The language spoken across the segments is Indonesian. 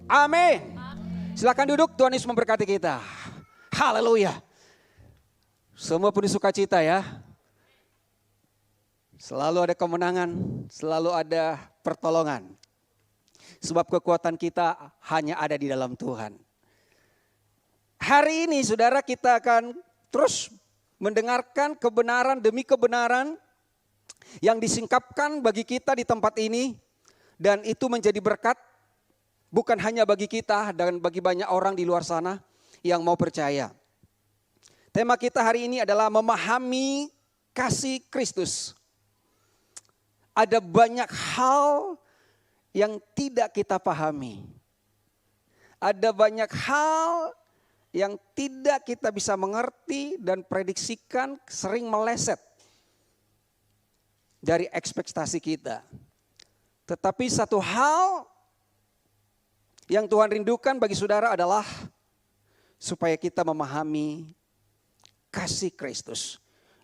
Amin. Silakan duduk, Tuhan Yesus memberkati kita. Haleluya. Semua penuh sukacita ya. Selalu ada kemenangan, selalu ada pertolongan. Sebab kekuatan kita hanya ada di dalam Tuhan. Hari ini saudara, kita akan terus mendengarkan kebenaran demi kebenaran yang disingkapkan bagi kita di tempat ini. Dan itu menjadi berkat bukan hanya bagi kita dan bagi banyak orang di luar sana yang mau percaya. Tema kita hari ini adalah memahami kasih Kristus. Ada banyak hal yang tidak kita pahami. Ada banyak hal yang tidak kita bisa mengerti dan prediksikan, sering meleset dari ekspektasi kita. Tetapi satu hal yang Tuhan rindukan bagi saudara adalah supaya kita memahami kasih Kristus.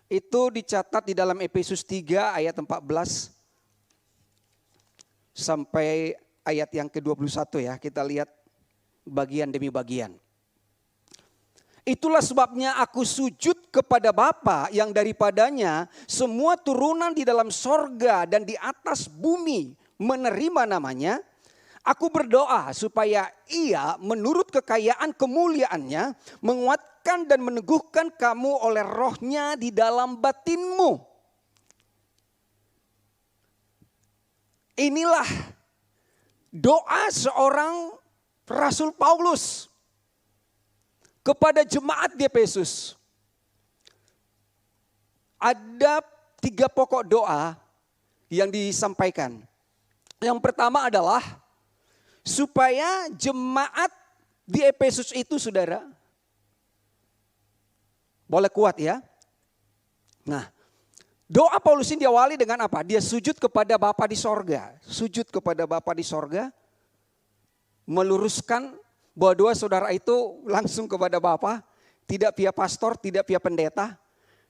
Itu dicatat di dalam Efesus 3 ayat 14 sampai ayat yang ke-21 ya. Kita lihat bagian demi bagian. Itulah sebabnya aku sujud kepada Bapa yang daripadanya semua turunan di dalam sorga dan di atas bumi menerima namanya. Aku berdoa supaya ia menurut kekayaan kemuliaannya menguatkan dan meneguhkan kamu oleh rohnya di dalam batinmu. Inilah doa seorang Rasul Paulus kepada jemaat di Efesus. Ada 3 pokok doa yang disampaikan. Yang pertama adalah supaya jemaat di Efesus itu saudara boleh kuat ya. Nah, doa Paulus ini diawali dengan apa? Dia sujud kepada Bapa di sorga. Sujud kepada Bapa di sorga. Meluruskan bahwa dua saudara itu langsung kepada Bapa. Tidak via pastor, tidak via pendeta.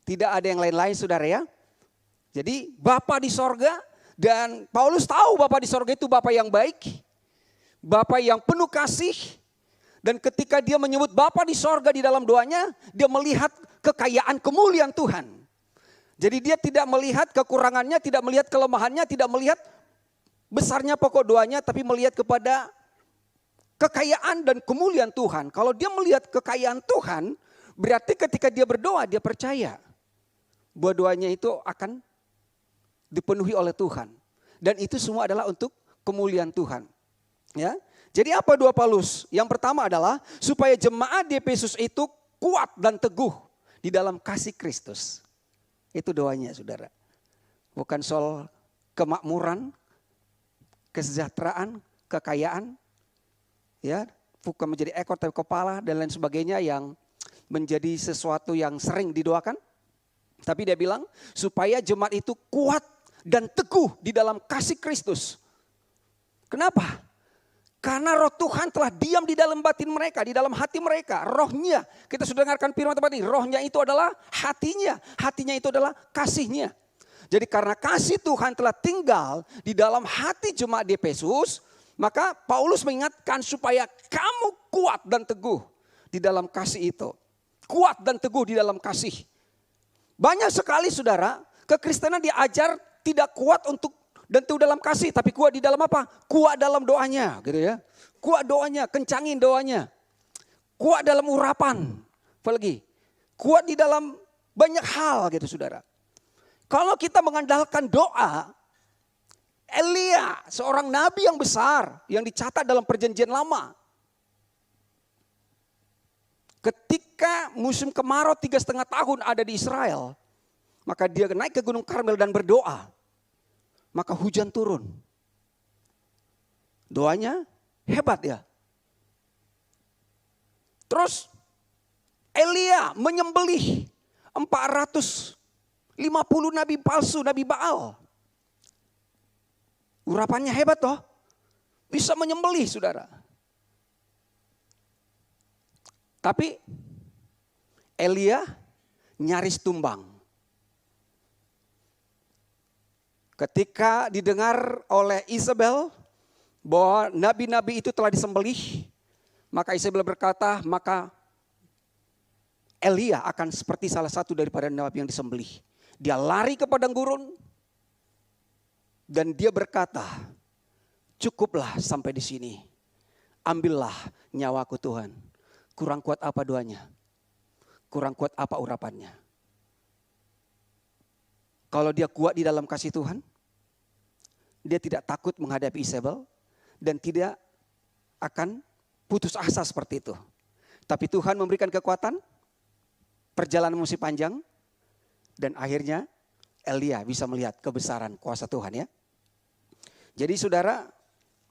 Tidak ada yang lain-lain saudara ya. Jadi Bapa di sorga. Dan Paulus tahu Bapa di sorga itu Bapa yang baik. Bapa yang penuh kasih. Dan ketika dia menyebut Bapa di sorga di dalam doanya. Dia melihat kekayaan kemuliaan Tuhan. Jadi dia tidak melihat kekurangannya, tidak melihat kelemahannya, tidak melihat besarnya pokok doanya, tapi melihat kepada kekayaan dan kemuliaan Tuhan. Kalau dia melihat kekayaan Tuhan, berarti ketika dia berdoa, dia percaya bahwa doanya itu akan dipenuhi oleh Tuhan. Dan itu semua adalah untuk kemuliaan Tuhan. Ya. Jadi apa doa Paulus? Yang pertama adalah supaya jemaat di Efesus itu kuat dan teguh di dalam kasih Kristus. Itu doanya saudara. Bukan soal kemakmuran, kesejahteraan, kekayaan. Ya, bukan menjadi ekor tapi kepala dan lain sebagainya yang menjadi sesuatu yang sering didoakan. Tapi dia bilang supaya jemaat itu kuat dan teguh di dalam kasih Kristus. Kenapa? Karena roh Tuhan telah diam di dalam batin mereka, di dalam hati mereka. Rohnya, kita sudah dengarkan firman tempat ini. Rohnya itu adalah hatinya. Hatinya itu adalah kasihnya. Jadi karena kasih Tuhan telah tinggal di dalam hati jemaat di Efesus. Maka Paulus mengingatkan supaya kamu kuat dan teguh di dalam kasih itu. Kuat dan teguh di dalam kasih. Banyak sekali saudara, kekristenan diajar tidak kuat untuk dan teguh dalam kasih, tapi kuat di dalam apa? Kuat dalam doanya, gitu ya. Kuat doanya, kencangin doanya. Kuat dalam urapan, apalagi kuat di dalam banyak hal, gitu saudara. Kalau kita mengandalkan doa, Elia, seorang nabi yang besar yang dicatat dalam perjanjian lama. Ketika musim kemarau 3,5 tahun ada di Israel, maka dia naik ke Gunung Karmel dan berdoa. Maka hujan turun. Doanya hebat ya. Terus Elia menyembelih 450 nabi palsu, nabi Baal. Urapannya hebat toh. Bisa menyembelih saudara. Tapi Elia nyaris tumbang. Ketika didengar oleh Isabel bahwa nabi-nabi itu telah disembelih, maka Isabel berkata, maka Elia akan seperti salah satu daripada nabi yang disembelih. Dia lari ke padang gurun dan dia berkata, cukuplah sampai di sini. Ambillah nyawaku Tuhan. Kurang kuat apa doanya? Kurang kuat apa urapannya? Kalau dia kuat di dalam kasih Tuhan, dia tidak takut menghadapi Isabel dan tidak akan putus asa seperti itu. Tapi Tuhan memberikan kekuatan, perjalanan masih panjang, dan akhirnya Elia bisa melihat kebesaran kuasa Tuhan ya. Jadi saudara,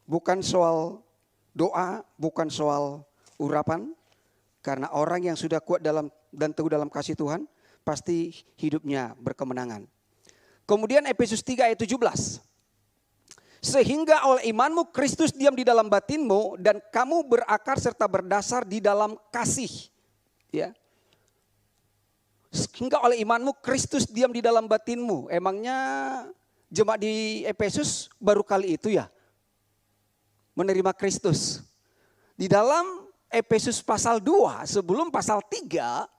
bukan soal doa, bukan soal urapan, karena orang yang sudah kuat dalam dan teguh dalam kasih Tuhan, pasti hidupnya berkemenangan. Kemudian Efesus 3 ayat 17. Sehingga oleh imanmu Kristus diam di dalam batinmu dan kamu berakar serta berdasar di dalam kasih. Ya. Sehingga oleh imanmu Kristus diam di dalam batinmu. Emangnya jemaat di Efesus baru kali itu ya menerima Kristus. Di dalam Efesus pasal 2 sebelum pasal 3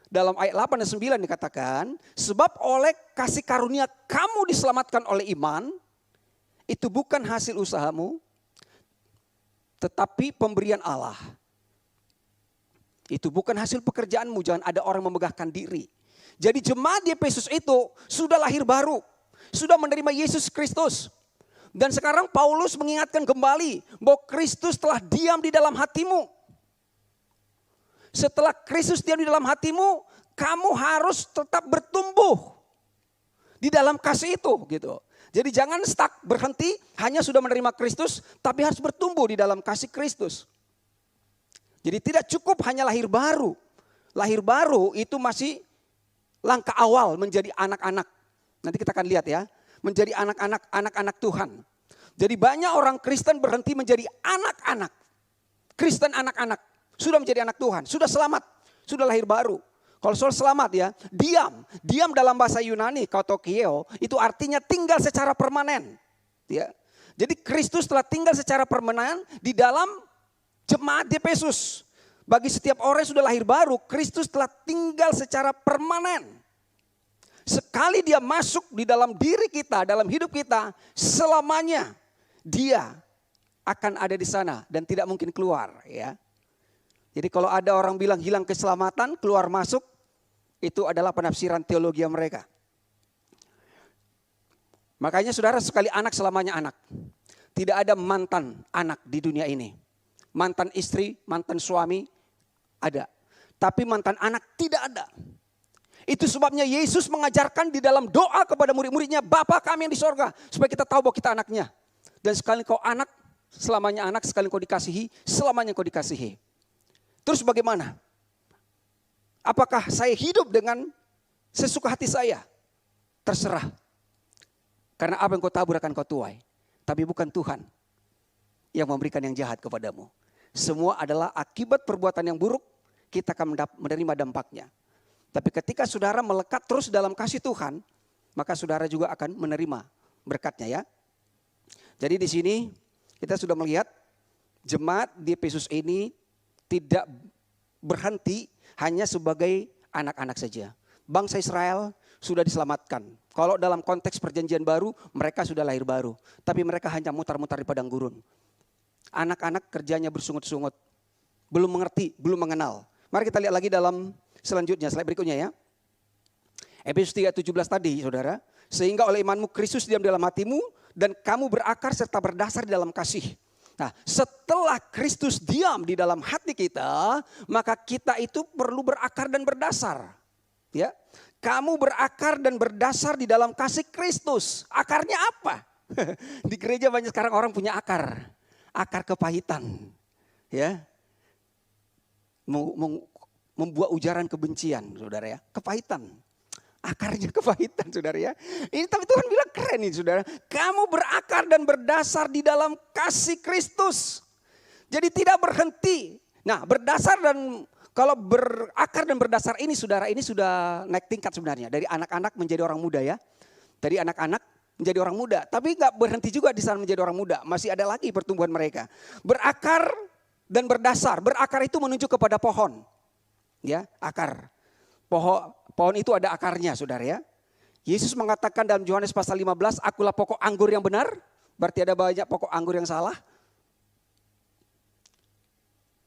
dalam ayat 8 dan 9 dikatakan, sebab oleh kasih karunia kamu diselamatkan oleh iman, itu bukan hasil usahamu, tetapi pemberian Allah. Itu bukan hasil pekerjaanmu, jangan ada orang memegahkan diri. Jadi jemaat di Efesus itu sudah lahir baru, sudah menerima Yesus Kristus. Dan sekarang Paulus mengingatkan kembali bahwa Kristus telah diam di dalam hatimu. Setelah Kristus diam di dalam hatimu, kamu harus tetap bertumbuh di dalam kasih itu gitu. Jadi jangan stuck, berhenti, hanya sudah menerima Kristus, tapi harus bertumbuh di dalam kasih Kristus. Jadi tidak cukup hanya lahir baru. Lahir baru itu masih langkah awal menjadi anak-anak. Nanti kita akan lihat ya. Menjadi anak-anak Tuhan. Jadi banyak orang Kristen berhenti menjadi anak-anak. Kristen anak-anak. Sudah menjadi anak Tuhan. Sudah selamat. Sudah lahir baru. Kalau soal selamat ya, diam. Diam dalam bahasa Yunani, katokio, itu artinya tinggal secara permanen. Ya. Jadi Kristus telah tinggal secara permanen di dalam jemaat di Efesus. Bagi setiap orang yang sudah lahir baru, Kristus telah tinggal secara permanen. Sekali dia masuk di dalam diri kita, dalam hidup kita, selamanya dia akan ada di sana dan tidak mungkin keluar. Ya. Jadi kalau ada orang bilang hilang keselamatan, keluar masuk, itu adalah penafsiran teologi mereka. Makanya saudara, sekali anak selamanya anak. Tidak ada mantan anak di dunia ini. Mantan istri, mantan suami ada. Tapi mantan anak tidak ada. Itu sebabnya Yesus mengajarkan di dalam doa kepada murid-muridnya, Bapa kami yang di sorga. Supaya kita tahu bahwa kita anaknya. Dan sekali kau anak, selamanya anak. Sekali kau dikasihi, selamanya kau dikasihi. Terus bagaimana? Apakah saya hidup dengan sesuka hati saya? Terserah. Karena apa yang kau tabur akan kau tuai. Tapi bukan Tuhan yang memberikan yang jahat kepadamu. Semua adalah akibat perbuatan yang buruk, kita akan menerima dampaknya. Tapi ketika saudara melekat terus dalam kasih Tuhan, maka saudara juga akan menerima berkatnya ya. Jadi di sini kita sudah melihat jemaat di Efesus ini tidak berhenti hanya sebagai anak-anak saja. Bangsa Israel sudah diselamatkan. Kalau dalam konteks perjanjian baru, mereka sudah lahir baru. Tapi mereka hanya mutar-mutar di padang gurun. Anak-anak kerjanya bersungut-sungut. Belum mengerti, belum mengenal. Mari kita lihat lagi dalam selanjutnya, slide berikutnya ya. Efesus 3:17 tadi saudara. Sehingga oleh imanmu Kristus diam dalam hatimu dan kamu berakar serta berdasar di dalam kasih. Nah, setelah Kristus diam di dalam hati kita, maka kita itu perlu berakar dan berdasar. Ya, kamu berakar dan berdasar di dalam kasih Kristus. Akarnya apa? Di gereja banyak sekarang orang punya akar, akar kepahitan. Ya, membuat ujaran kebencian, saudara ya, kepahitan. Akarnya kepahitan, saudara ya. Ini tapi Tuhan bilang keren ini, saudara. Kamu berakar dan berdasar di dalam kasih Kristus. Jadi tidak berhenti. Nah, berdasar dan kalau berakar dan berdasar ini, saudara, ini sudah naik tingkat sebenarnya. Dari anak-anak menjadi orang muda ya. Dari anak-anak menjadi orang muda. Tapi nggak berhenti juga di sana menjadi orang muda. Masih ada lagi pertumbuhan mereka. Berakar dan berdasar. Berakar itu menunjuk kepada pohon. Ya, akar. Pohon itu ada akarnya, saudara ya. Yesus mengatakan dalam Yohanes pasal 15, akulah pokok anggur yang benar. Berarti ada banyak pokok anggur yang salah.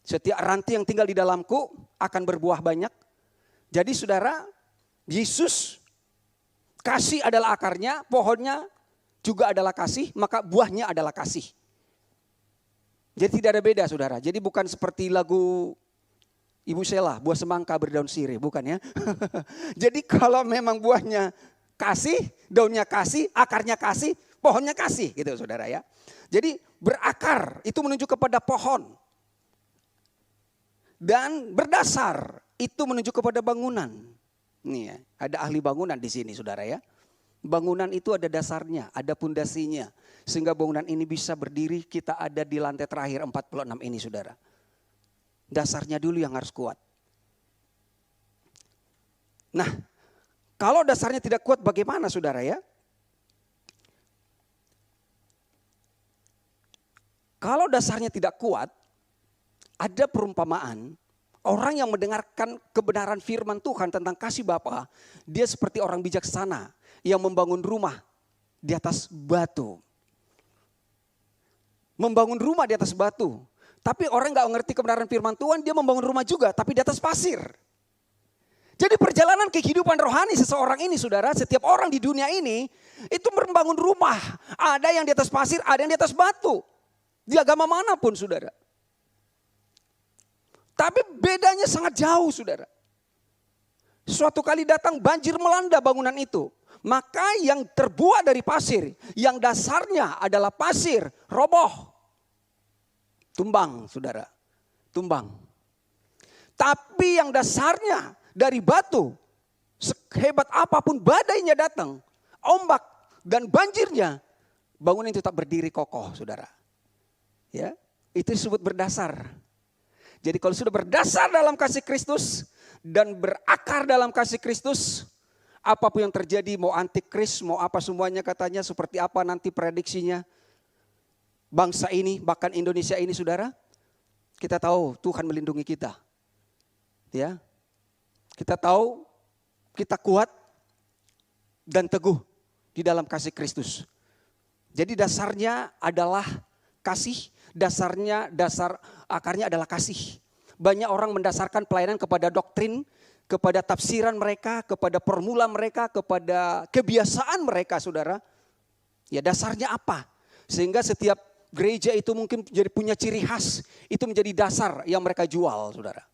Setiap ranting yang tinggal di dalamku akan berbuah banyak. Jadi saudara, Yesus kasih adalah akarnya, pohonnya juga adalah kasih, maka buahnya adalah kasih. Jadi tidak ada beda saudara. Jadi bukan seperti lagu Ibu Sheila, buah semangka berdaun sirih, bukan ya. Jadi kalau memang buahnya kasih, daunnya kasih, akarnya kasih, pohonnya kasih gitu saudara ya. Jadi berakar itu menunjuk kepada pohon. Dan berdasar itu menunjuk kepada bangunan. Nih ya, ada ahli bangunan di sini saudara ya. Bangunan itu ada dasarnya, ada pondasinya. Sehingga bangunan ini bisa berdiri, kita ada di lantai terakhir 46 ini saudara. Dasarnya dulu yang harus kuat. Nah, kalau dasarnya tidak kuat bagaimana saudara ya? Kalau dasarnya tidak kuat, ada perumpamaan. Orang yang mendengarkan kebenaran firman Tuhan tentang kasih Bapa, dia seperti orang bijaksana yang membangun rumah di atas batu. Membangun rumah di atas batu. Tapi orang gak mengerti kebenaran firman Tuhan, dia membangun rumah juga tapi di atas pasir. Jadi perjalanan kehidupan rohani seseorang ini saudara, setiap orang di dunia ini itu membangun rumah. Ada yang di atas pasir, ada yang di atas batu. Di agama manapun saudara. Tapi bedanya sangat jauh saudara. Suatu kali datang banjir melanda bangunan itu. Maka yang terbuat dari pasir, yang dasarnya adalah pasir, roboh. Tumbang saudara, tumbang. Tapi yang dasarnya dari batu, sehebat apapun badainya datang, ombak dan banjirnya, bangunan itu tetap berdiri kokoh saudara. Ya, itu disebut berdasar. Jadi kalau sudah berdasar dalam kasih Kristus dan berakar dalam kasih Kristus, apapun yang terjadi, mau antikris, mau apa semuanya katanya, seperti apa nanti prediksinya. Bangsa ini, bahkan Indonesia ini saudara, kita tahu Tuhan melindungi kita. Ya, kita tahu kita kuat dan teguh di dalam kasih Kristus. Jadi dasarnya adalah kasih. Dasar akarnya adalah kasih. Banyak orang mendasarkan pelayanan kepada doktrin, kepada tafsiran mereka, kepada formula mereka, kepada kebiasaan mereka saudara. Ya dasarnya apa? Sehingga setiap gereja itu mungkin jadi punya ciri khas. Itu menjadi dasar yang mereka jual saudara.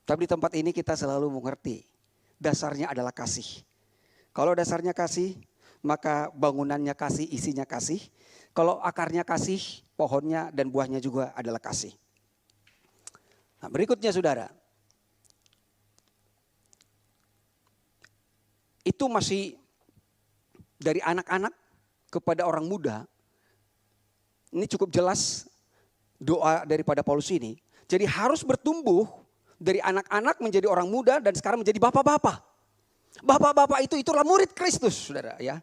Tapi di tempat ini kita selalu mengerti. Dasarnya adalah kasih. Kalau dasarnya kasih, maka bangunannya kasih, isinya kasih. Kalau akarnya kasih, pohonnya dan buahnya juga adalah kasih. Nah, berikutnya saudara. Itu masih dari anak-anak kepada orang muda. Ini cukup jelas doa daripada Paulus ini. Jadi harus bertumbuh dari anak-anak menjadi orang muda dan sekarang menjadi bapak-bapak. Bapak-bapak itulah murid Kristus saudara ya.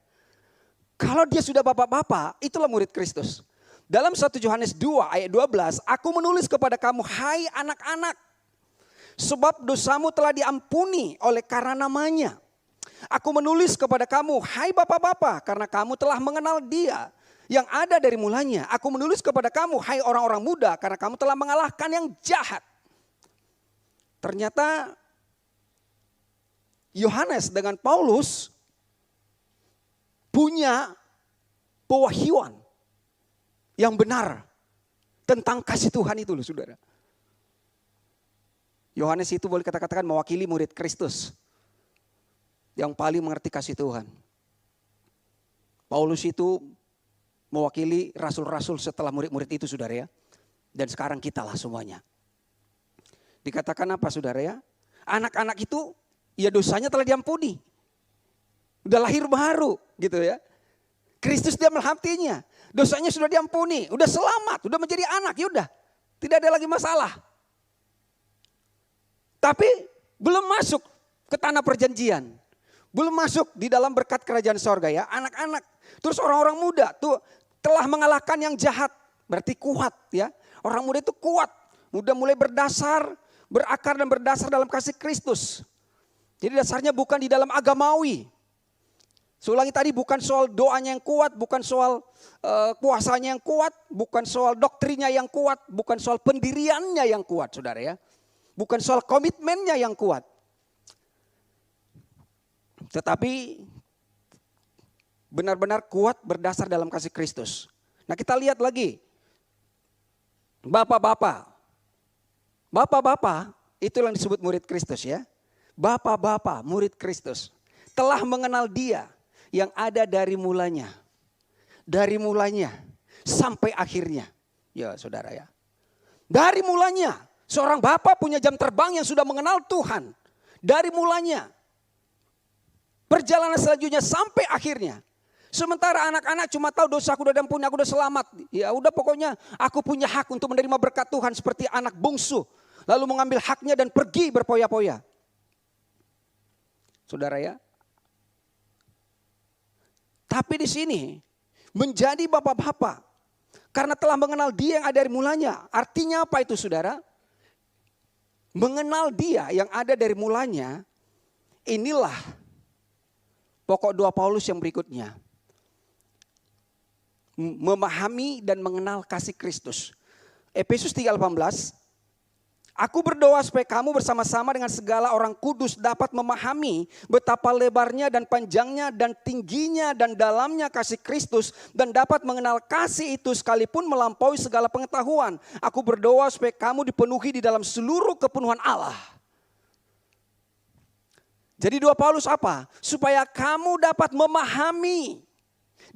Kalau dia sudah bapak-bapak, itulah murid Kristus. Dalam 1 Yohanes 2 ayat 12, aku menulis kepada kamu, hai anak-anak, sebab dosamu telah diampuni oleh karena namanya. Aku menulis kepada kamu, hai bapak-bapak, karena kamu telah mengenal Dia yang ada dari mulanya. Aku menulis kepada kamu, hai orang-orang muda, karena kamu telah mengalahkan yang jahat. Ternyata Yohanes dengan Paulus punya pewahyuan yang benar tentang kasih Tuhan itu loh saudara. Yohanes itu boleh kita katakan mewakili murid Kristus yang paling mengerti kasih Tuhan. Paulus itu mewakili rasul-rasul setelah murid-murid itu saudara ya. Dan sekarang kita lah semuanya. Dikatakan apa saudara ya? Anak-anak itu ya dosanya telah diampuni. Udah lahir baru gitu ya. Kristus dia melhatinya. Dosanya sudah diampuni. Udah selamat. Udah menjadi anak. Yaudah. Tidak ada lagi masalah. Tapi belum masuk ke tanah perjanjian. Belum masuk di dalam berkat kerajaan sorga ya. Anak-anak. Terus orang-orang muda tuh telah mengalahkan yang jahat. Berarti kuat ya. Orang muda itu kuat. Muda mulai berdasar, berakar dan berdasar dalam kasih Kristus. Jadi dasarnya bukan di dalam agamawi. Saya ulangi tadi, bukan soal doanya yang kuat, bukan soal kuasanya yang kuat, bukan soal doktrinya yang kuat, bukan soal pendiriannya yang kuat, saudara ya. Bukan soal komitmennya yang kuat. Tetapi benar-benar kuat berdasar dalam kasih Kristus. Nah, kita lihat lagi. Bapak-bapak. Bapak-bapak itu yang disebut murid Kristus ya. Bapak-bapak murid Kristus telah mengenal Dia yang ada dari mulanya. Dari mulanya sampai akhirnya. Ya, saudara ya. Dari mulanya seorang bapak punya jam terbang yang sudah mengenal Tuhan. Dari mulanya. Perjalanan selanjutnya sampai akhirnya. Sementara anak-anak cuma tahu dosaku udah diampuni, aku udah selamat. Ya udah, pokoknya aku punya hak untuk menerima berkat Tuhan seperti anak bungsu. Lalu mengambil haknya dan pergi berpoya-poya. Saudara ya. Tapi di sini menjadi bapak-bapak karena telah mengenal Dia yang ada dari mulanya. Artinya apa itu, saudara? Mengenal Dia yang ada dari mulanya, inilah pokok doa Paulus yang berikutnya. Memahami dan mengenal kasih Kristus. Efesus 3:18. Aku berdoa supaya kamu bersama-sama dengan segala orang kudus dapat memahami betapa lebarnya dan panjangnya dan tingginya dan dalamnya kasih Kristus. Dan dapat mengenal kasih itu sekalipun melampaui segala pengetahuan. Aku berdoa supaya kamu dipenuhi di dalam seluruh kepenuhan Allah. Jadi doa Paulus apa? Supaya kamu dapat memahami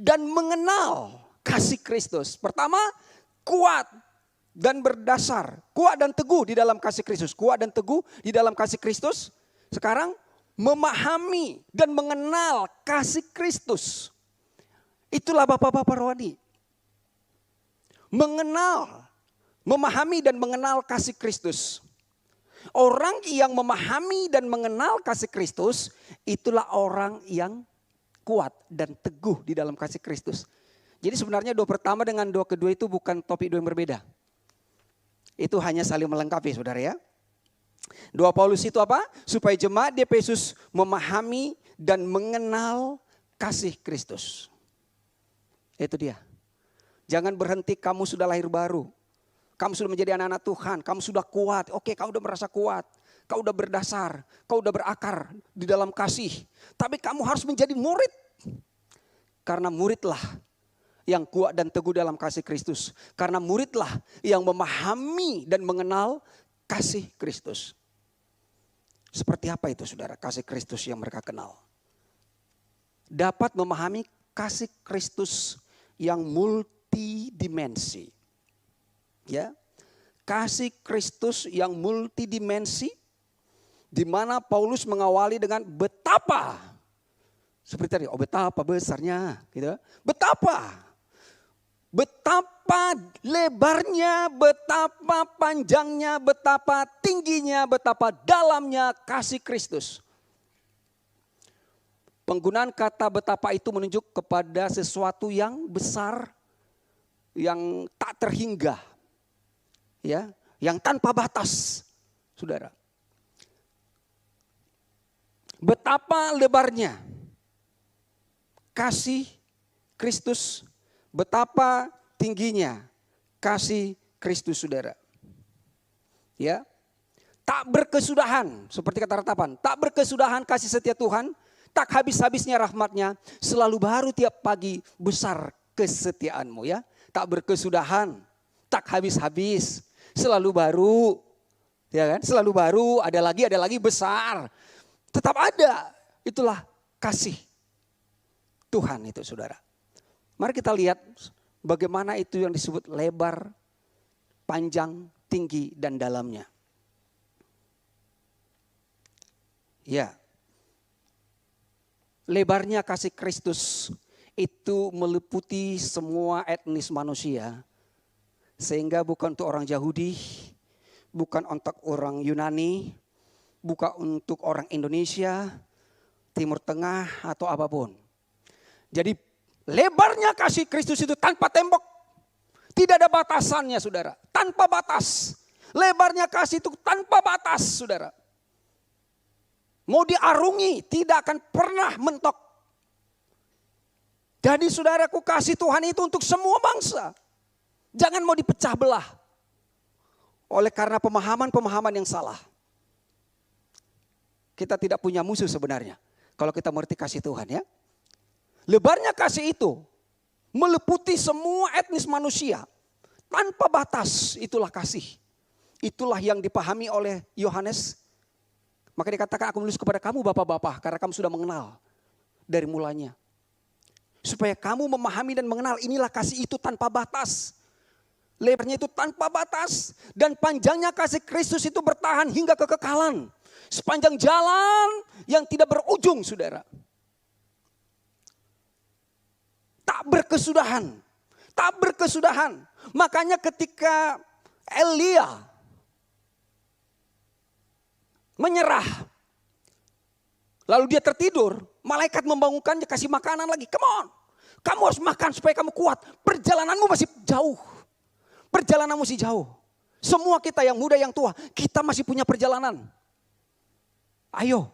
dan mengenal kasih Kristus. Pertama, kuat dan berdasar. Kuat dan teguh di dalam kasih Kristus. Kuat dan teguh di dalam kasih Kristus. Sekarang memahami dan mengenal kasih Kristus. Itulah bapak-bapak rohani. Mengenal, memahami dan mengenal kasih Kristus. Orang yang memahami dan mengenal kasih Kristus, itulah orang yang kuat dan teguh di dalam kasih Kristus. Jadi sebenarnya doa pertama dengan doa kedua itu bukan topik doa yang berbeda. Itu hanya saling melengkapi, saudara ya. Doa Paulus itu apa? Supaya jemaat di Efesus memahami dan mengenal kasih Kristus. Itu dia. Jangan berhenti kamu sudah lahir baru. Kamu sudah menjadi anak-anak Tuhan, kamu sudah kuat. Oke, kau udah merasa kuat. Kau udah berdasar, kau udah berakar di dalam kasih. Tapi kamu harus menjadi murid. Karena muridlah yang kuat dan teguh dalam kasih Kristus. Karena muridlah yang memahami dan mengenal kasih Kristus. Seperti apa itu, saudara, kasih Kristus yang mereka kenal? Dapat memahami kasih Kristus yang multidimensi. Ya, kasih Kristus yang multidimensi, di mana Paulus mengawali dengan betapa, seperti tadi, betapa besarnya, gitu. Betapa lebarnya, betapa panjangnya, betapa tingginya, betapa dalamnya kasih Kristus. Penggunaan kata betapa itu menunjuk kepada sesuatu yang besar, yang tak terhingga. Ya, yang tanpa batas, saudara. Betapa lebarnya kasih Kristus, betapa tingginya kasih Kristus, saudara. Ya, tak berkesudahan, seperti kata ratapan, tak berkesudahan kasih setia Tuhan, tak habis-habisnya rahmatnya, selalu baru tiap pagi besar kesetiaanmu, ya. Tak berkesudahan, tak habis-habis, selalu baru, ya kan? Selalu baru, ada lagi besar. Tetap ada. Itulah kasih Tuhan itu, saudara. Mari kita lihat bagaimana itu yang disebut lebar, panjang, tinggi, dan dalamnya. Ya. Lebarnya kasih Kristus itu meliputi semua etnis manusia. Sehingga bukan untuk orang Yahudi, bukan untuk orang Yunani, bukan untuk orang Indonesia, Timur Tengah atau apapun. Jadi Lebarnya kasih Kristus itu tanpa tembok. Tidak ada batasannya saudara. Tanpa batas. Lebarnya kasih itu tanpa batas saudara. Mau diarungi tidak akan pernah mentok. Jadi saudaraku, kasih Tuhan itu untuk semua bangsa. Jangan mau dipecah belah. Oleh karena pemahaman-pemahaman yang salah. Kita tidak punya musuh sebenarnya. Kalau kita mengerti kasih Tuhan ya. Lebarnya kasih itu meliputi semua etnis manusia. Tanpa batas, itulah kasih. Itulah yang dipahami oleh Yohanes. Maka dikatakan, aku menulis kepada kamu bapak-bapak, karena kamu sudah mengenal dari mulanya. Supaya kamu memahami dan mengenal, inilah kasih itu tanpa batas. Lebarnya itu tanpa batas. Dan panjangnya kasih Kristus itu bertahan hingga kekekalan. Sepanjang jalan yang tidak berujung saudara. Tak berkesudahan. Tak berkesudahan. Makanya ketika Elia menyerah. Lalu dia tertidur. Malaikat membangunkannya, kasih makanan lagi. Come on. Kamu harus makan supaya kamu kuat. Perjalananmu masih jauh. Perjalananmu masih jauh. Semua kita yang muda yang tua. Kita masih punya perjalanan. Ayo.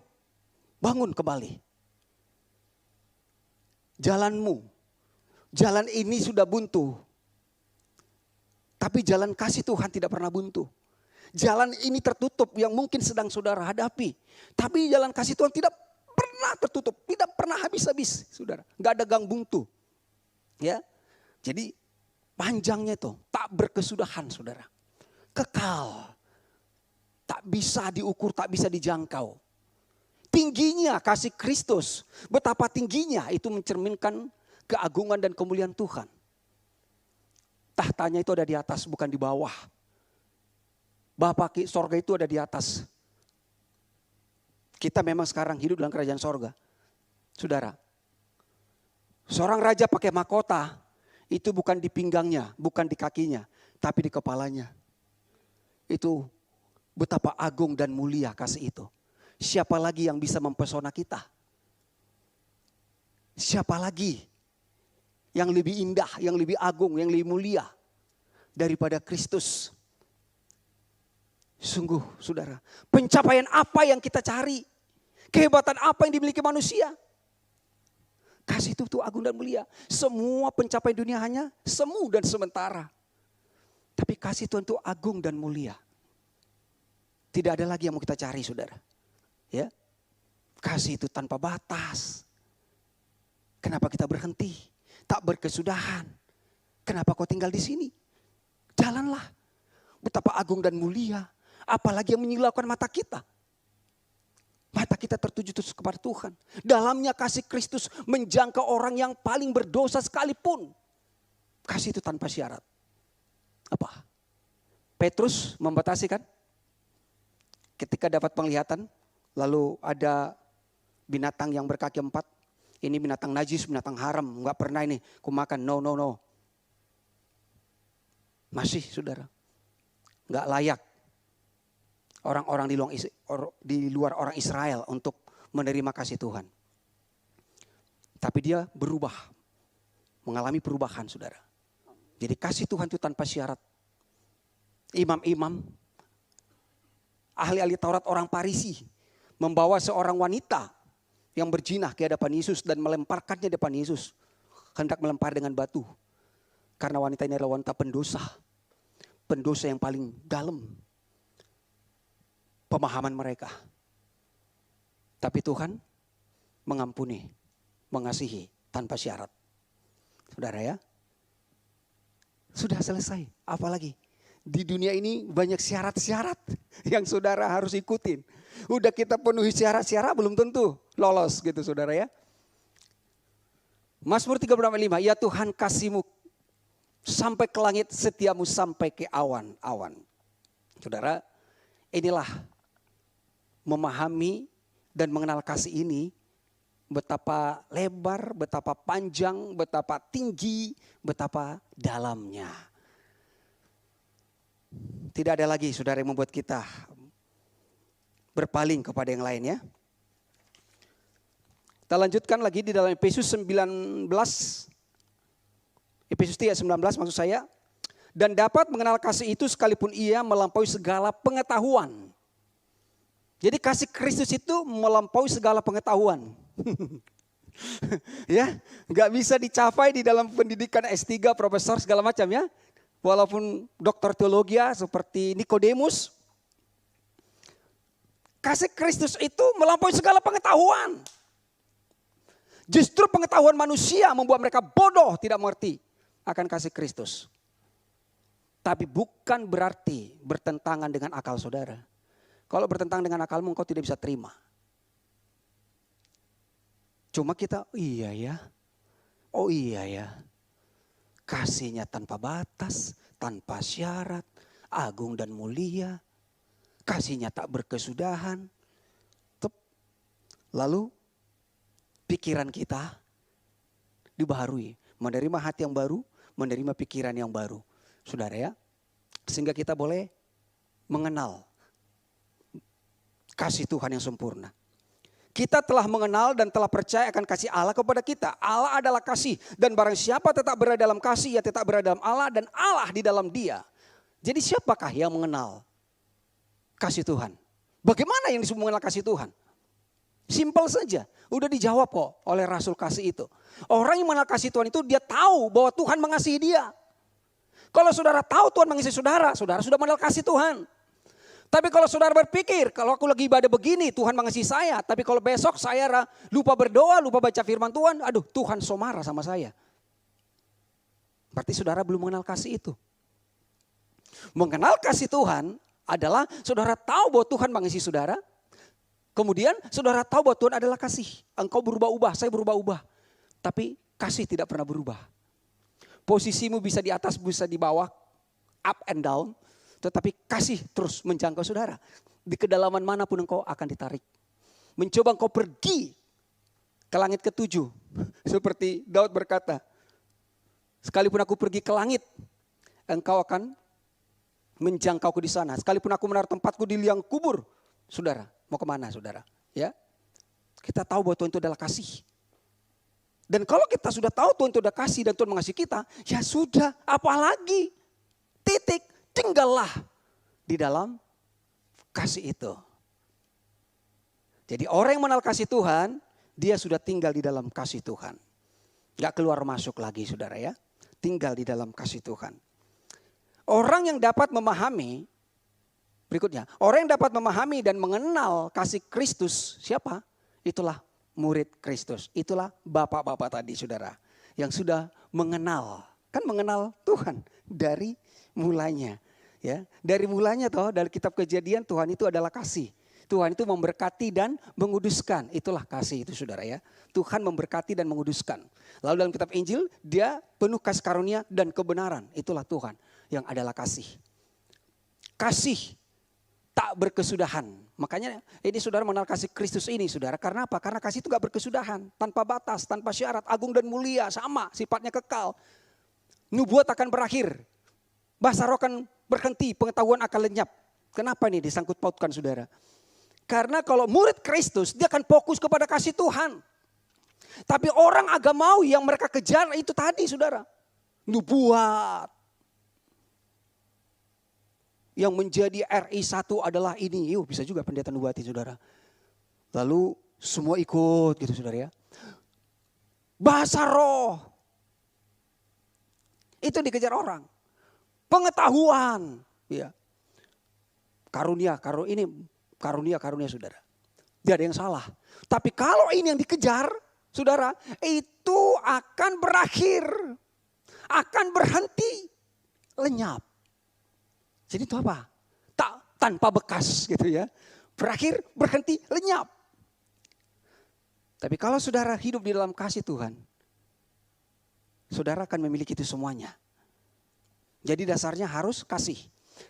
Bangun kembali. Jalanmu. Jalan ini sudah buntu. Tapi jalan kasih Tuhan tidak pernah buntu. Jalan ini tertutup yang mungkin sedang saudara hadapi. Tapi jalan kasih Tuhan tidak pernah tertutup. Tidak pernah habis-habis saudara. Gak ada gang buntu. Ya, jadi panjangnya itu tak berkesudahan saudara. Kekal. Tak bisa diukur, tak bisa dijangkau. Tingginya kasih Kristus. Betapa tingginya itu mencerminkan keagungan dan kemuliaan Tuhan. Tahtanya itu ada di atas, bukan di bawah. Bapa sorga itu ada di atas. Kita memang sekarang hidup dalam kerajaan sorga. Saudara, seorang raja pakai mahkota, itu bukan di pinggangnya, bukan di kakinya, tapi di kepalanya. Itu betapa agung dan mulia kasih itu. Siapa lagi yang bisa mempesona kita? Siapa lagi yang lebih indah, yang lebih agung, yang lebih mulia daripada Kristus? Sungguh saudara, pencapaian apa yang kita cari? Kehebatan apa yang dimiliki manusia? Kasih itu agung dan mulia. Semua pencapaian dunia hanya semu dan sementara. Tapi kasih Tuhan itu agung dan mulia. Tidak ada lagi yang mau kita cari saudara. Ya, kasih itu tanpa batas. Kenapa kita berhenti? Tak berkesudahan. Kenapa kau tinggal di sini? Jalanlah. Betapa agung dan mulia. Apalagi yang menyilaukan mata kita. Mata kita tertuju terus kepada Tuhan. Dalamnya kasih Kristus menjangkau orang yang paling berdosa sekalipun. Kasih itu tanpa syarat. Apa? Petrus membatasi kan? Ketika dapat penglihatan. Lalu ada binatang yang berkaki 4. Ini binatang najis, binatang haram. Enggak pernah ini ku makan. No. Masih saudara. Enggak layak. Orang-orang di luar orang Israel untuk menerima kasih Tuhan. Tapi dia berubah. Mengalami perubahan saudara. Jadi kasih Tuhan itu tanpa syarat. Imam-imam. Ahli-ahli Taurat orang Parisi. Membawa seorang wanita yang berjinah ke hadapan Yesus dan melemparkannya di depan Yesus. Hendak melempar dengan batu. Karena wanita ini adalah wanita pendosa. Pendosa yang paling dalam pemahaman mereka. Tapi Tuhan mengampuni, mengasihi tanpa syarat. Saudara ya. Sudah selesai. Apalagi? Di dunia ini banyak syarat-syarat yang saudara harus ikutin. Udah kita penuhi syarat-syarat belum tentu lolos gitu saudara ya. Mazmur 36:5, ya Tuhan kasih-Mu sampai ke langit, setiamu sampai ke awan-awan. Saudara, inilah memahami dan mengenal kasih ini. Betapa lebar, betapa panjang, betapa tinggi, betapa dalamnya. Tidak ada lagi saudara yang membuat kita berpaling kepada yang lain ya. Kita lanjutkan lagi di dalam Efesus 19 Efesus 3:19 maksud saya. Dan dapat mengenal kasih itu sekalipun ia melampaui segala pengetahuan. Jadi kasih Kristus itu melampaui segala pengetahuan. Ya, nggak bisa dicapai di dalam pendidikan S3, profesor segala macam ya. Walaupun doktor teologi seperti Nikodemus. Kasih Kristus itu melampaui segala pengetahuan. Justru pengetahuan manusia membuat mereka bodoh, tidak mengerti akan kasih Kristus. Tapi bukan berarti bertentangan dengan akal saudara. Kalau bertentangan dengan akalmu, engkau tidak bisa terima. Cuma kita, iya ya. Oh iya ya. Kasihnya tanpa batas, tanpa syarat, agung dan mulia. Kasihnya tak berkesudahan. Lalu pikiran kita dibaharui. Menerima hati yang baru, menerima pikiran yang baru. Saudara ya, sehingga kita boleh mengenal kasih Tuhan yang sempurna. Kita telah mengenal dan telah percaya akan kasih Allah kepada kita. Allah adalah kasih dan barang siapa tetap berada dalam kasih, ia tetap berada dalam Allah dan Allah di dalam dia. Jadi siapakah yang mengenal kasih Tuhan? Bagaimana yang disebut mengenal kasih Tuhan? Simpel saja, udah dijawab kok oleh Rasul kasih itu. Orang yang mengenal kasih Tuhan itu dia tahu bahwa Tuhan mengasihi dia. Kalau saudara tahu Tuhan mengasihi saudara, saudara sudah mengenal kasih Tuhan. Tapi kalau saudara berpikir, kalau aku lagi ibadah begini Tuhan mengasihi saya. Tapi kalau besok saya lupa berdoa, lupa baca firman Tuhan, aduh Tuhan so marah sama saya. Berarti saudara belum mengenal kasih itu. Mengenal kasih Tuhan adalah saudara tahu bahwa Tuhan mengasihi saudara. Kemudian saudara tahu bahwa Tuhan adalah kasih. Engkau berubah-ubah, saya berubah-ubah. Tapi kasih tidak pernah berubah. Posisimu bisa di atas, bisa di bawah, up and down. Tetapi kasih terus menjangkau saudara. Di kedalaman manapun engkau akan ditarik. Mencoba engkau pergi ke langit ketujuh. Seperti Daud berkata, sekalipun aku pergi ke langit, engkau akan menjangkauku di sana. Sekalipun aku menaruh tempatku di liang kubur. Saudara, mau kemana saudara? Ya, kita tahu bahwa Tuhan itu adalah kasih. Dan kalau kita sudah tahu Tuhan itu sudah kasih dan Tuhan mengasihi kita, ya sudah, apalagi titik, tinggallah di dalam kasih itu. Jadi orang yang mengenal kasih Tuhan, dia sudah tinggal di dalam kasih Tuhan. Gak keluar masuk lagi saudara ya, tinggal di dalam kasih Tuhan. Orang yang dapat memahami, berikutnya, orang yang dapat memahami dan mengenal kasih Kristus, siapa? Itulah murid Kristus. Itulah bapak-bapak tadi saudara. Yang sudah mengenal. Kan mengenal Tuhan dari mulanya. Ya, dari mulanya dari kitab Kejadian Tuhan itu adalah kasih. Tuhan itu memberkati dan menguduskan. Itulah kasih itu saudara ya. Tuhan memberkati dan menguduskan. Lalu dalam kitab Injil dia penuh kasih karunia dan kebenaran. Itulah Tuhan yang adalah kasih. Kasih tak berkesudahan. Makanya ini saudara mengenal kasih Kristus ini saudara. Karena apa? Karena kasih itu gak berkesudahan. Tanpa batas, tanpa syarat, agung dan mulia. Sama, sifatnya kekal. Nubuat akan berakhir. Bahasa roh akan berhenti, pengetahuan akan lenyap. Kenapa ini disangkut pautkan saudara? Karena kalau murid Kristus dia akan fokus kepada kasih Tuhan. Tapi orang agamawi yang mereka kejar itu tadi saudara. Nubuat. Yang menjadi RI 1 adalah ini. Bisa juga pendeta nubuati saudara. Lalu semua ikut gitu saudara ya. Bahasa roh. Itu dikejar orang. Pengetahuan. Ya. Karunia saudara. Tidak ada yang salah. Tapi kalau ini yang dikejar saudara. Itu akan berakhir. Akan berhenti. Lenyap. Jadi itu apa? Tanpa bekas gitu ya. Berakhir, berhenti, lenyap. Tapi kalau saudara hidup di dalam kasih Tuhan. Saudara akan memiliki itu semuanya. Jadi dasarnya harus kasih.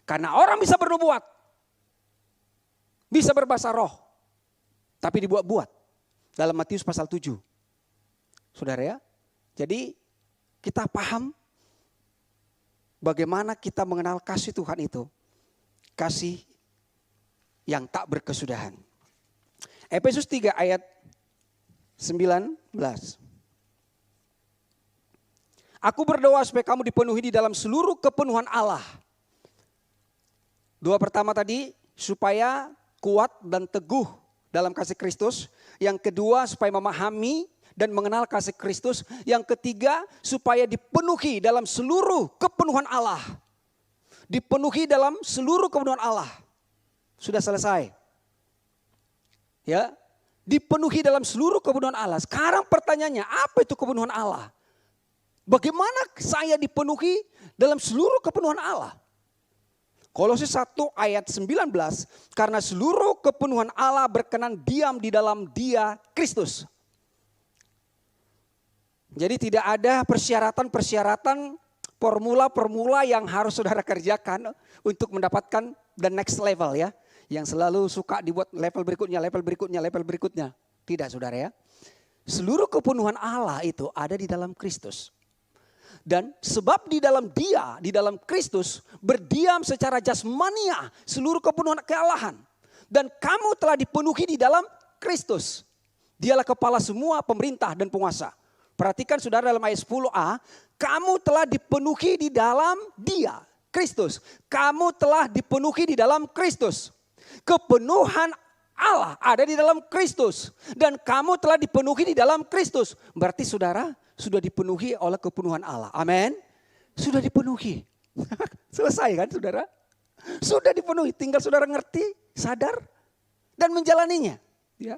Karena orang bisa bernubuat. Bisa berbahasa roh. Tapi dibuat-buat. Dalam Matius pasal 7. Saudara ya. Jadi kita paham. Bagaimana kita mengenal kasih Tuhan itu. Kasih yang tak berkesudahan. Efesus 3 ayat 19. Aku berdoa supaya kamu dipenuhi di dalam seluruh kepenuhan Allah. Doa pertama tadi, supaya kuat dan teguh dalam kasih Kristus. Yang kedua, supaya memahami dan mengenal kasih Kristus. Yang ketiga, supaya dipenuhi dalam seluruh kepenuhan Allah. Dipenuhi dalam seluruh kepenuhan Allah. Sudah selesai. Ya, dipenuhi dalam seluruh kepenuhan Allah. Sekarang pertanyaannya, apa itu kepenuhan Allah? Bagaimana saya dipenuhi dalam seluruh kepenuhan Allah? Kolose 1 ayat 19, karena seluruh kepenuhan Allah berkenan diam di dalam Dia, Kristus. Jadi tidak ada persyaratan-persyaratan, formula-formula yang harus saudara kerjakan untuk mendapatkan the next level ya. Yang selalu suka dibuat level berikutnya, level berikutnya, level berikutnya. Tidak saudara ya. Seluruh kepenuhan Allah itu ada di dalam Kristus. Dan sebab di dalam Dia, di dalam Kristus berdiam secara jasmania seluruh kepenuhan kealahan. Dan kamu telah dipenuhi di dalam Kristus. Dialah kepala semua pemerintah dan penguasa. Perhatikan saudara dalam ayat 10a, kamu telah dipenuhi di dalam Dia, Kristus. Kamu telah dipenuhi di dalam Kristus. Kepenuhan Allah ada di dalam Kristus. Dan kamu telah dipenuhi di dalam Kristus. Berarti saudara sudah dipenuhi oleh kepenuhan Allah. Amin. Sudah dipenuhi. Selesai kan saudara? Sudah dipenuhi. Tinggal saudara ngerti, sadar, dan menjalaninya. Ya.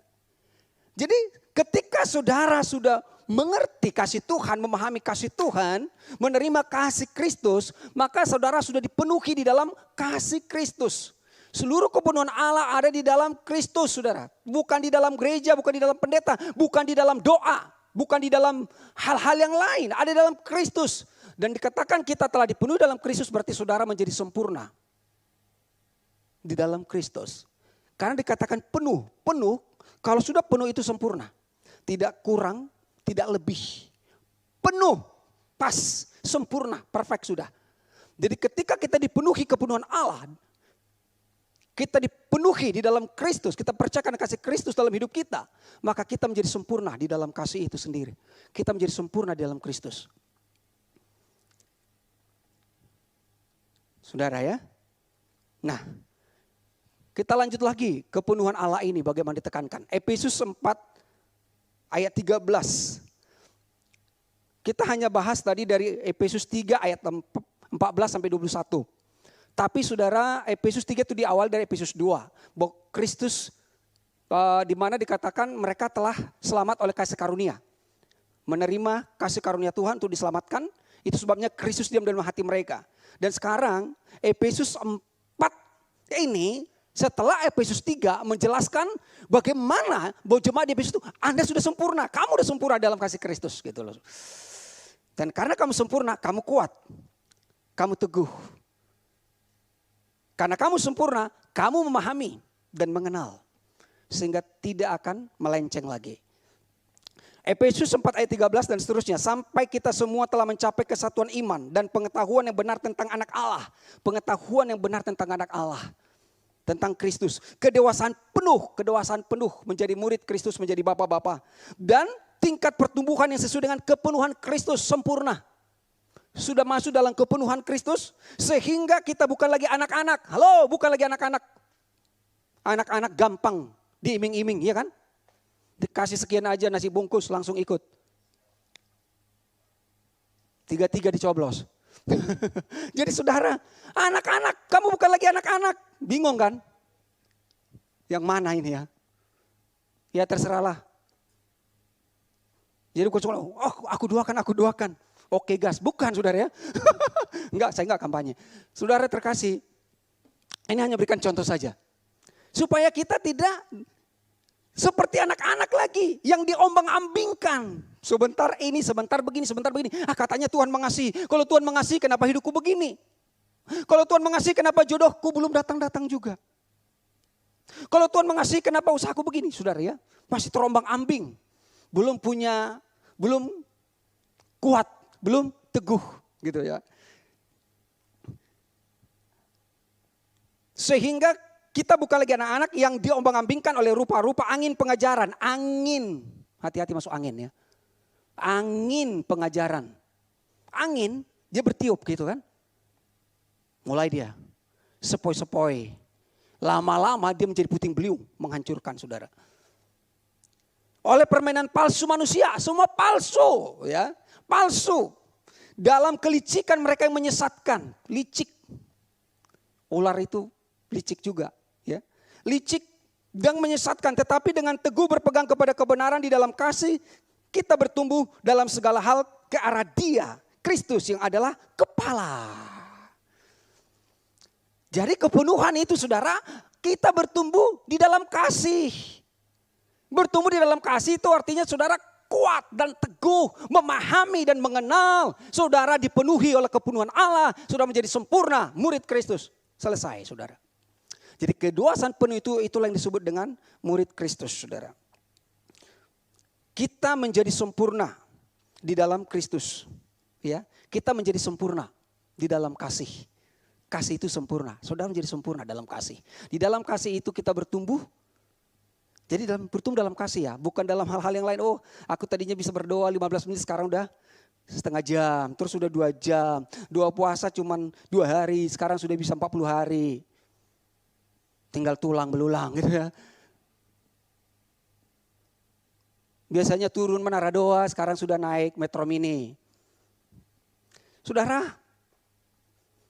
Jadi ketika saudara sudah mengerti kasih Tuhan, memahami kasih Tuhan, menerima kasih Kristus, maka saudara sudah dipenuhi di dalam kasih Kristus. Seluruh kepenuhan Allah ada di dalam Kristus saudara. Bukan di dalam gereja, bukan di dalam pendeta, bukan di dalam doa. Bukan di dalam hal-hal yang lain, ada dalam Kristus. Dan dikatakan kita telah dipenuhi dalam Kristus berarti saudara menjadi sempurna. Di dalam Kristus. Karena dikatakan penuh, kalau sudah penuh itu sempurna. Tidak kurang, tidak lebih. Penuh, pas, sempurna, perfect sudah. Jadi ketika kita dipenuhi kepenuhan Allah, kita dipenuhi di dalam Kristus, kita percayakan kasih Kristus dalam hidup kita, maka kita menjadi sempurna di dalam kasih itu sendiri. Kita menjadi sempurna di dalam Kristus. Saudara ya. Nah, kita lanjut lagi kepenuhan Allah ini bagaimana ditekankan. Efesus 4 ayat 13. Kita hanya bahas tadi dari Efesus 3 ayat 14 sampai 21. Tapi saudara, Efesus 3 itu di awal dari Efesus 2. Bahwa Kristus di mana dikatakan mereka telah selamat oleh kasih karunia. Menerima kasih karunia Tuhan untuk diselamatkan. Itu sebabnya Kristus diam dalam hati mereka. Dan sekarang Efesus 4 ini setelah Efesus 3 menjelaskan bagaimana bahwa jemaat di Efesus itu Anda sudah sempurna. Kamu sudah sempurna dalam kasih Kristus gitu loh. Dan karena kamu sempurna, kamu kuat. Kamu teguh. Karena kamu sempurna, kamu memahami dan mengenal. Sehingga tidak akan melenceng lagi. Efesus 4 ayat 13 dan seterusnya. Sampai kita semua telah mencapai kesatuan iman dan pengetahuan yang benar tentang anak Allah. Pengetahuan yang benar tentang anak Allah. Tentang Kristus. Kedewasaan penuh menjadi murid Kristus, menjadi bapak-bapak. Dan tingkat pertumbuhan yang sesuai dengan kepenuhan Kristus sempurna. Sudah masuk dalam kepenuhan Kristus sehingga kita bukan lagi anak-anak. Halo, bukan lagi anak-anak. Anak-anak gampang diiming-iming, ya kan? Dikasih sekian aja nasi bungkus langsung ikut. 3 dicoblos. Jadi saudara, anak-anak, kamu bukan lagi anak-anak. Bingung kan? Yang mana ini ya? Ya terserahlah. Jadi aku doakan. Oke gas, bukan saudara ya. Enggak, saya enggak kampanye. Saudara terkasih, ini hanya berikan contoh saja. Supaya kita tidak seperti anak-anak lagi yang diombang-ambingkan. Sebentar ini, sebentar begini. Katanya Tuhan mengasihi. Kalau Tuhan mengasihi kenapa hidupku begini? Kalau Tuhan mengasihi kenapa jodohku belum datang-datang juga? Kalau Tuhan mengasihi kenapa usahaku begini? Saudara ya, masih terombang-ambing. Belum kuat. Belum teguh gitu ya. Sehingga kita bukan lagi anak-anak yang diombang-ambingkan oleh rupa-rupa angin pengajaran. Angin, hati-hati masuk angin ya. Angin pengajaran. angin, dia bertiup gitu kan. Mulai dia sepoi-sepoi. Lama-lama dia menjadi puting beliung, menghancurkan saudara. Oleh permainan palsu manusia, semua palsu ya. Palsu. Dalam kelicikan mereka yang menyesatkan, licik. Ular itu licik juga ya. Licik dan menyesatkan, tetapi dengan teguh berpegang kepada kebenaran di dalam kasih, kita bertumbuh dalam segala hal ke arah Dia, Kristus yang adalah kepala. Jadi kepenuhan itu saudara, kita bertumbuh di dalam kasih. Bertumbuh di dalam kasih itu artinya saudara kuat dan teguh, memahami dan mengenal. Saudara dipenuhi oleh kepenuhan Allah, sudah menjadi sempurna, murid Kristus. Selesai saudara. Jadi kedewasaan penuh itu, itulah yang disebut dengan murid Kristus saudara. Kita menjadi sempurna di dalam Kristus. Ya, kita menjadi sempurna di dalam kasih. Kasih itu sempurna. Saudara menjadi sempurna dalam kasih. Di dalam kasih itu kita bertumbuh. Jadi bertumbuh dalam kasih ya. Bukan dalam hal-hal yang lain. Oh aku tadinya bisa berdoa 15 menit sekarang udah setengah jam. Terus sudah 2 jam. Doa puasa cuman 2 hari. Sekarang sudah bisa 40 hari. Tinggal tulang belulang gitu ya. Biasanya turun menara doa. Sekarang sudah naik metro mini. Saudara,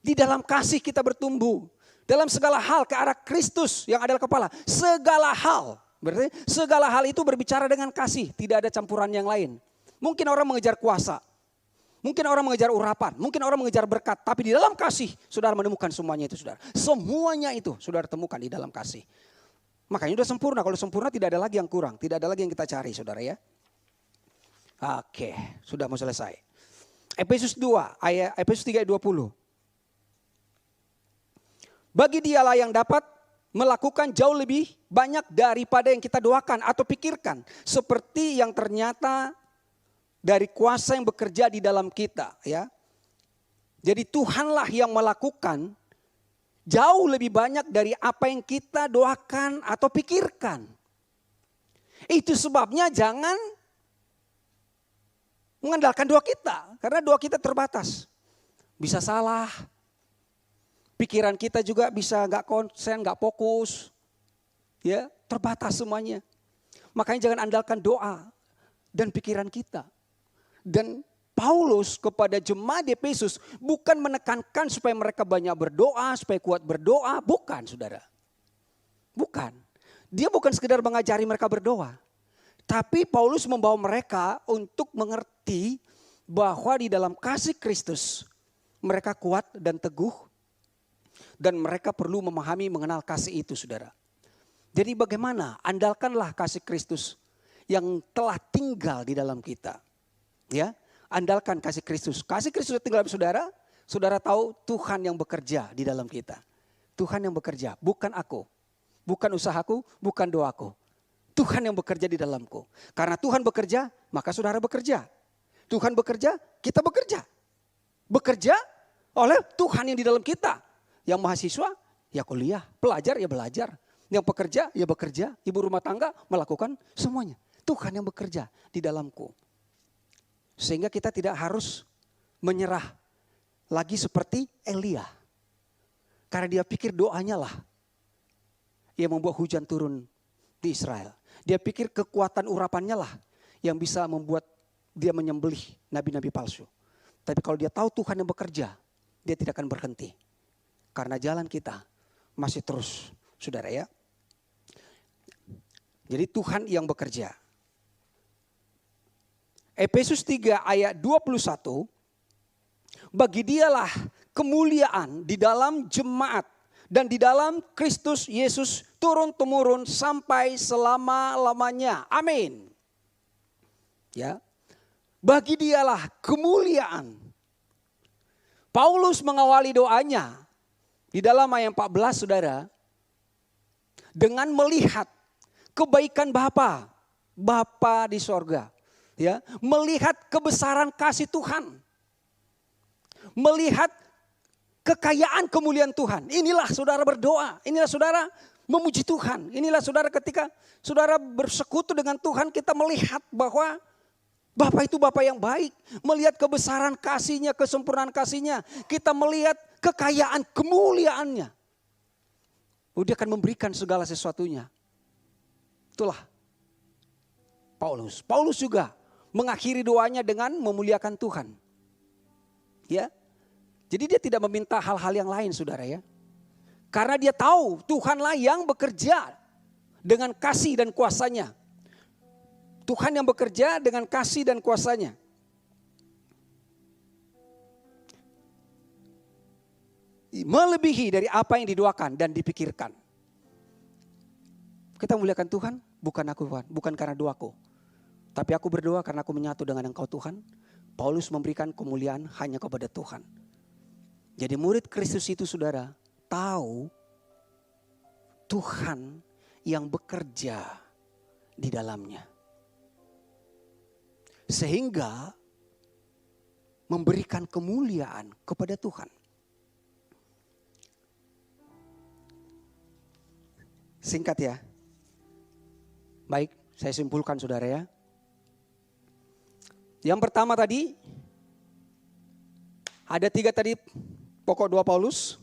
di dalam kasih kita bertumbuh. Dalam segala hal ke arah Kristus yang adalah kepala. Segala hal. Berarti segala hal itu berbicara dengan kasih. Tidak ada campuran yang lain. Mungkin orang mengejar kuasa. Mungkin orang mengejar urapan. Mungkin orang mengejar berkat. Tapi di dalam kasih saudara menemukan semuanya itu saudara. Semuanya itu saudara temukan di dalam kasih. Makanya sudah sempurna. Kalau sempurna tidak ada lagi yang kurang. Tidak ada lagi yang kita cari saudara ya. Oke, sudah mau selesai. Efesus 2 ayat Efesus 3 ayat 20. Bagi Dialah yang dapat melakukan jauh lebih banyak daripada yang kita doakan atau pikirkan. Seperti yang ternyata dari kuasa yang bekerja di dalam kita. Ya. Jadi Tuhanlah yang melakukan jauh lebih banyak dari apa yang kita doakan atau pikirkan. Itu sebabnya jangan mengandalkan doa kita. Karena doa kita terbatas. Bisa salah. Pikiran kita juga bisa gak konsen, gak fokus. Ya, terbatas semuanya. Makanya jangan andalkan doa dan pikiran kita. Dan Paulus kepada jemaat di Efesus bukan menekankan supaya mereka banyak berdoa, supaya kuat berdoa. Bukan saudara. Bukan. Dia bukan sekedar mengajari mereka berdoa. Tapi Paulus membawa mereka untuk mengerti bahwa di dalam kasih Kristus mereka kuat dan teguh. Dan mereka perlu memahami mengenal kasih itu saudara. Jadi bagaimana? Andalkanlah kasih Kristus yang telah tinggal di dalam kita. Ya, andalkan kasih Kristus. Kasih Kristus tinggal dalam saudara. Saudara tahu Tuhan yang bekerja di dalam kita. Tuhan yang bekerja, bukan aku. Bukan usahaku, bukan doaku. Tuhan yang bekerja di dalamku. Karena Tuhan bekerja, maka saudara bekerja. Tuhan bekerja, kita bekerja. Bekerja oleh Tuhan yang di dalam kita. Yang mahasiswa, ya kuliah. Pelajar, ya belajar. Yang pekerja, ya bekerja. Ibu rumah tangga melakukan semuanya. Tuhan yang bekerja di dalamku. Sehingga kita tidak harus menyerah. Lagi seperti Elia. Karena dia pikir doanya lah yang membuat hujan turun di Israel. Dia pikir kekuatan urapannya lah yang bisa membuat dia menyembelih nabi-nabi palsu. Tapi kalau dia tahu Tuhan yang bekerja, dia tidak akan berhenti. Karena jalan kita masih terus, saudara ya. Jadi Tuhan yang bekerja. Efesus 3 ayat 21. Bagi dialah kemuliaan di dalam jemaat dan di dalam Kristus Yesus turun-temurun sampai selama-lamanya. Amin. Ya. Bagi dialah kemuliaan. Paulus mengawali doanya di dalam ayat 14 saudara. Dengan melihat kebaikan Bapa di sorga. Ya, melihat kebesaran kasih Tuhan. Melihat kekayaan kemuliaan Tuhan. Inilah saudara berdoa. Inilah saudara memuji Tuhan. Inilah saudara ketika saudara bersekutu dengan Tuhan, kita melihat bahwa Bapak itu Bapak yang baik. Melihat kebesaran kasih-Nya, kesempurnaan kasih-Nya. Kita melihat kekayaan kemuliaan-Nya. Dia akan memberikan segala sesuatunya. Itulah Paulus. Paulus juga mengakhiri doanya dengan memuliakan Tuhan. Ya. Jadi dia tidak meminta hal-hal yang lain, saudara ya. Karena dia tahu Tuhanlah yang bekerja dengan kasih dan kuasa-Nya. Tuhan yang bekerja dengan kasih dan kuasa-Nya. Melebihi dari apa yang didoakan dan dipikirkan. Kita muliakan Tuhan, bukan aku Tuhan, bukan karena doaku. Tapi aku berdoa karena aku menyatu dengan Engkau Tuhan. Paulus memberikan kemuliaan hanya kepada Tuhan. Jadi murid Kristus itu saudara, tahu Tuhan yang bekerja di dalamnya. Sehingga memberikan kemuliaan kepada Tuhan. Singkat ya. Baik, saya simpulkan saudara ya. Yang pertama tadi, ada 3 tadi pokok doa Paulus.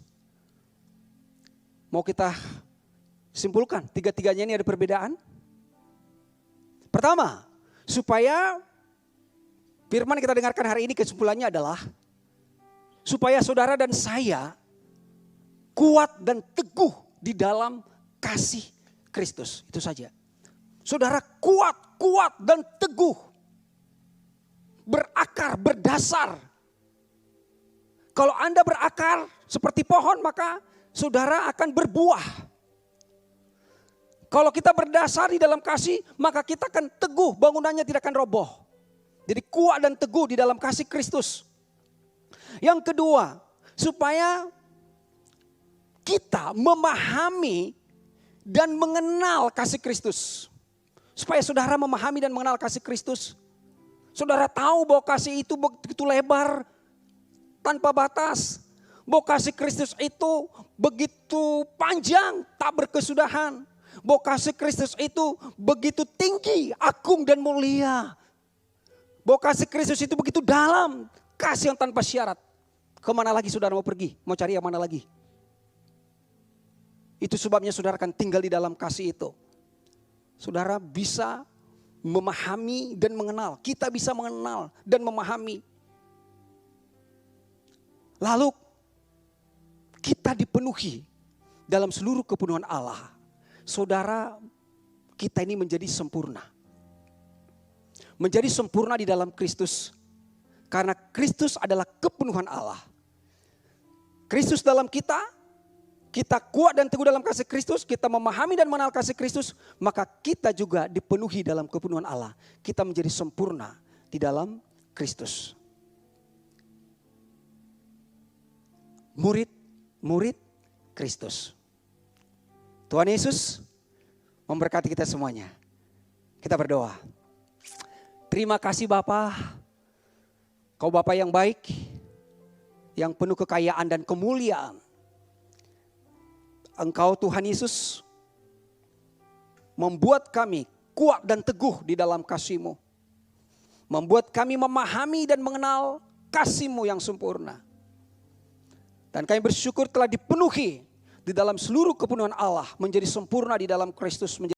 Mau kita simpulkan, 3-3-nya ini ada perbedaan. Pertama, supaya firman kita dengarkan hari ini kesimpulannya adalah supaya saudara dan saya kuat dan teguh di dalam kasih Kristus. Itu saja. Saudara kuat dan teguh. Berakar, berdasar. Kalau Anda berakar seperti pohon maka saudara akan berbuah. Kalau kita berdasar di dalam kasih maka kita akan teguh, bangunannya tidak akan roboh. Jadi kuat dan teguh di dalam kasih Kristus. Yang kedua, supaya kita memahami dan mengenal kasih Kristus. Supaya saudara memahami dan mengenal kasih Kristus. Saudara tahu bahwa kasih itu begitu lebar, tanpa batas. Bahwa kasih Kristus itu begitu panjang, tak berkesudahan. Bahwa kasih Kristus itu begitu tinggi, agung dan mulia. Bahwa kasih Kristus itu begitu dalam, kasih yang tanpa syarat. Kemana lagi saudara mau pergi? Mau cari yang mana lagi? Itu sebabnya saudara akan tinggal di dalam kasih itu. Saudara bisa memahami dan mengenal. Kita bisa mengenal dan memahami. Lalu kita dipenuhi dalam seluruh kepenuhan Allah. Saudara, kita ini menjadi sempurna. Menjadi sempurna di dalam Kristus. Karena Kristus adalah kepenuhan Allah. Kristus dalam kita kuat dan teguh dalam kasih Kristus, kita memahami dan mengenal kasih Kristus, maka kita juga dipenuhi dalam kepenuhan Allah. Kita menjadi sempurna di dalam Kristus. Murid Kristus. Tuhan Yesus memberkati kita semuanya. Kita berdoa. Terima kasih Bapa, Kau Bapa yang baik, yang penuh kekayaan dan kemuliaan. Engkau Tuhan Yesus membuat kami kuat dan teguh di dalam kasih-Mu. Membuat kami memahami dan mengenal kasih-Mu yang sempurna. Dan kami bersyukur telah dipenuhi di dalam seluruh kepenuhan Allah, menjadi sempurna di dalam Kristus.